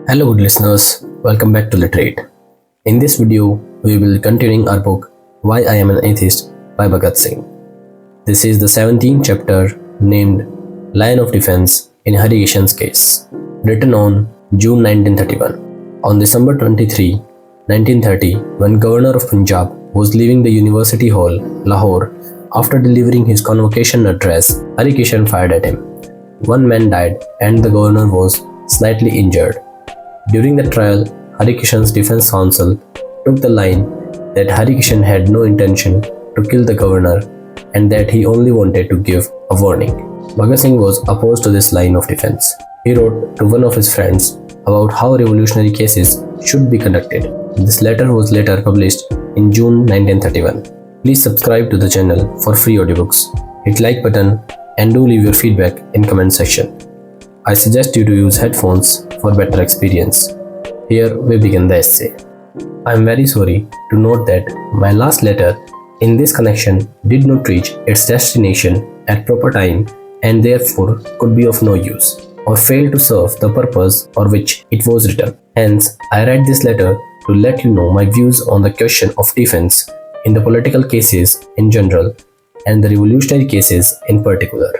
Hello good listeners, welcome back to Literate. In this video, we will be continuing our book Why I Am An Atheist by Bhagat Singh. This is the 17th chapter named Line of Defense in Hari Kishan's case, written on June 1931. On December 23, 1930, when Governor of Punjab was leaving the University Hall, Lahore, after delivering his convocation address, Hari Kishan fired at him. One man died and the governor was slightly injured. During the trial, Hari Kishan's defense counsel took the line that Hari Kishan had no intention to kill the governor and that he only wanted to give a warning. Bhagat Singh was opposed to this line of defense. He wrote to one of his friends about how revolutionary cases should be conducted. This letter was later published in June 1931. Please subscribe to the channel for free audiobooks. Hit like button and do leave your feedback in comment section. I suggest you to use headphones for better experience. Here we begin the essay. I am very sorry to note that my last letter in this connection did not reach its destination at proper time and therefore could be of no use or failed to serve the purpose for which it was written. Hence, I write this letter to let you know my views on the question of defense in the political cases in general and the revolutionary cases in particular.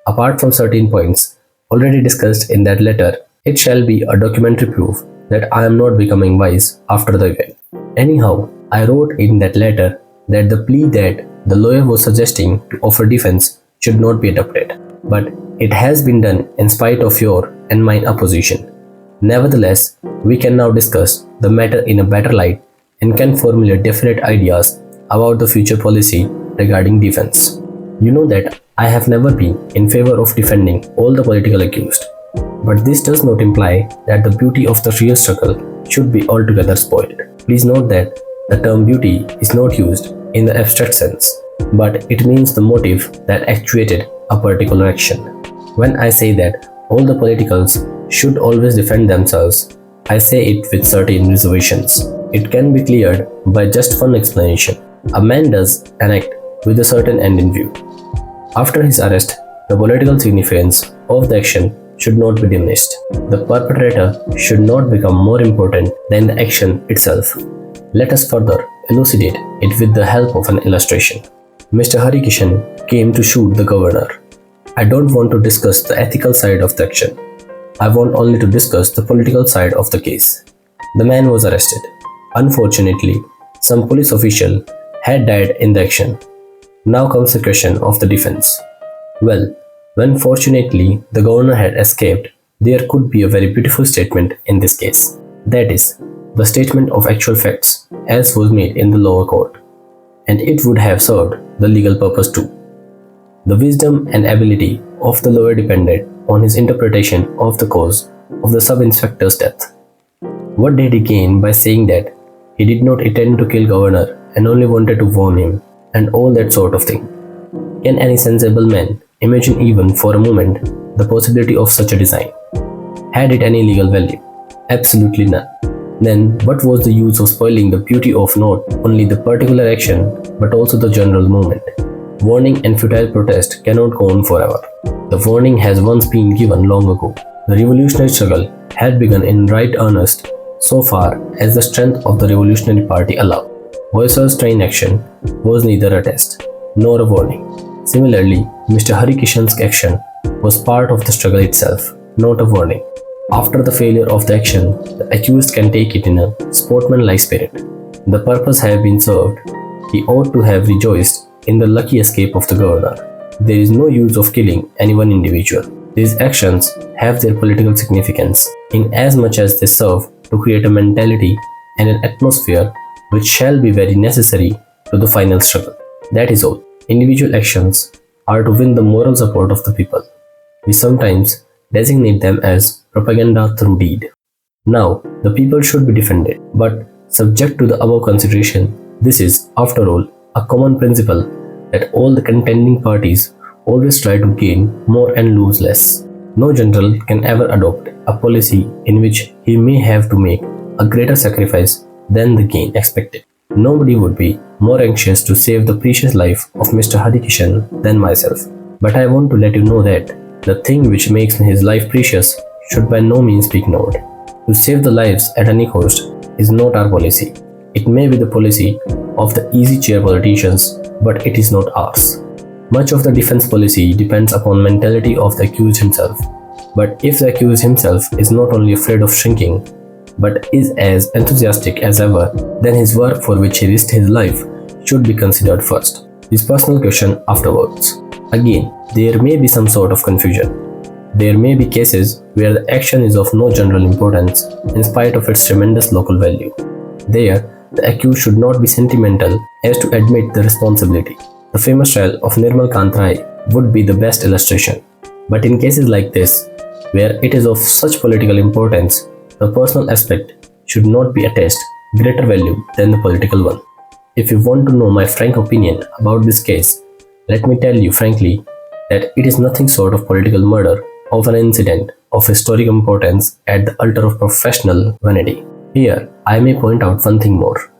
Apart from certain points already discussed in that letter, it shall be a documentary proof that I am not becoming wise after the event. Anyhow, I wrote in that letter that the plea that the lawyer was suggesting to offer defense should not be adopted, but it has been done in spite of your and mine opposition. Nevertheless, we can now discuss the matter in a better light and can formulate definite ideas about the future policy regarding defense. You know that I have never been in favor of defending all the political accused, but this does not imply that the beauty of the real struggle should be altogether spoiled. Please note that the term beauty is not used in the abstract sense, but it means the motive that actuated a particular action. When I say that all the politicals should always defend themselves, I say it with certain reservations. It can be cleared by just one explanation. A man does an act with a certain end in view. After his arrest, the political significance of the action should not be diminished. The perpetrator should not become more important than the action itself. Let us further elucidate it with the help of an illustration. Mr. Hari Kishan came to shoot the governor. I don't want to discuss the ethical side of the action. I want only to discuss the political side of the case. The man was arrested. Unfortunately, some police official had died in the action. Now comes the question of the defense. Well, when fortunately the governor had escaped, there could be a very beautiful statement in this case. That is, the statement of actual facts, as was made in the lower court. And it would have served the legal purpose too. The wisdom and ability of the lawyer depended on his interpretation of the cause of the sub-inspector's death. What did he gain by saying that he did not intend to kill governor and only wanted to warn him, and all that sort of thing? Can any sensible man imagine even for a moment the possibility of such a design? Had it any legal value? Absolutely none. Then what was the use of spoiling the beauty of not only the particular action but also the general movement? Warning and futile protest cannot go on forever. The warning has once been given long ago. The revolutionary struggle had begun in right earnest so far as the strength of the revolutionary party allowed. Hoysal's train action was neither a test nor a warning. Similarly, Mr. Hari Kishan's action was part of the struggle itself, not a warning. After the failure of the action, the accused can take it in a sportsmanlike spirit. The purpose have been served. He ought to have rejoiced in the lucky escape of the governor. There is no use of killing any one individual. These actions have their political significance in as much as they serve to create a mentality and an atmosphere which shall be very necessary to the final struggle. That is all. Individual actions are to win the moral support of the people. We sometimes designate them as propaganda through deed. Now, the people should be defended, but subject to the above consideration, this is, after all, a common principle that all the contending parties always try to gain more and lose less. No general can ever adopt a policy in which he may have to make a greater sacrifice than the gain expected. Nobody would be more anxious to save the precious life of Mr. Hari Kishan than myself. But I want to let you know that the thing which makes his life precious should by no means be ignored. to save the lives at any cost is not our policy. It may be the policy of the easy chair politicians, but it is not ours. Much of the defense policy depends upon mentality of the accused himself. But if the accused himself is not only afraid of shrinking, but is as enthusiastic as ever, then his work for which he risked his life should be considered first, his personal question afterwards. Again, there may be some sort of confusion. There may be cases where the action is of no general importance in spite of its tremendous local value. There, the accused should not be sentimental as to admit the responsibility. The famous trial of Nirmal Kant Rai would be the best illustration. But in cases like this, where it is of such political importance, the personal aspect should not be attached greater value than the political one. If you want to know my frank opinion about this case, let me tell you frankly that it is nothing short of political murder of an incident of historic importance at the altar of professional vanity. Here, I may point out one thing more,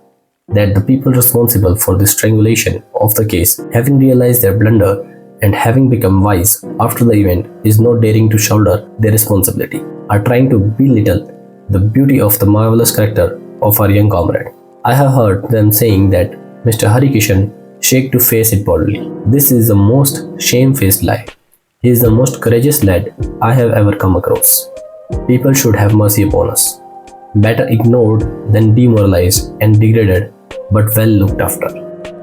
that the people responsible for the strangulation of the case, having realized their blunder and having become wise after the event, is not daring to shoulder their responsibility, are trying to belittle the beauty of the marvelous character of our young comrade. I have heard them saying that Mr. Hari Kishan shake to face it boldly. This is the most shamefaced lie. He is the most courageous lad I have ever come across. People should have mercy upon us. Better ignored than demoralized and degraded, but well looked after.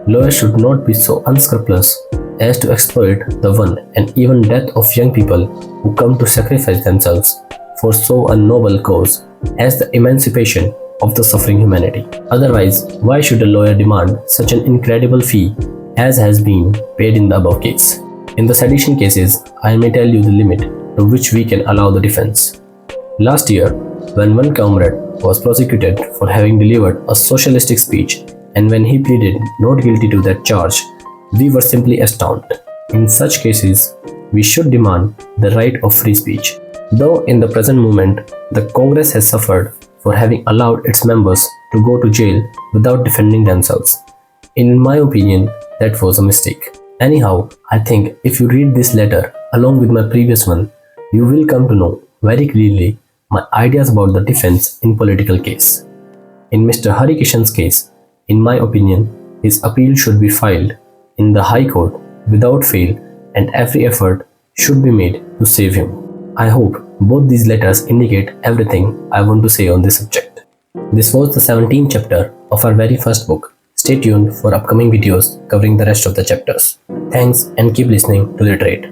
Lawyers should not be so unscrupulous as to exploit the one and even death of young people who come to sacrifice themselves for so a noble cause as the emancipation of the suffering humanity. Otherwise, why should a lawyer demand such an incredible fee as has been paid in the above case? In the sedition cases, I may tell you the limit to which we can allow the defense. Last year, when one comrade was prosecuted for having delivered a socialistic speech, and when he pleaded not guilty to that charge, we were simply astounded. In such cases, we should demand the right of free speech. Though in the present moment, the Congress has suffered for having allowed its members to go to jail without defending themselves. In my opinion, that was a mistake. Anyhow, I think if you read this letter along with my previous one, you will come to know very clearly my ideas about the defense in political case. In Mr. Hari Kishan's case, in my opinion, his appeal should be filed in the High Court without fail, and every effort should be made to save him. I hope both these letters indicate everything I want to say on this subject. This was the 17th chapter of our very first book. Stay tuned for upcoming videos covering the rest of the chapters. Thanks and keep listening to Literate.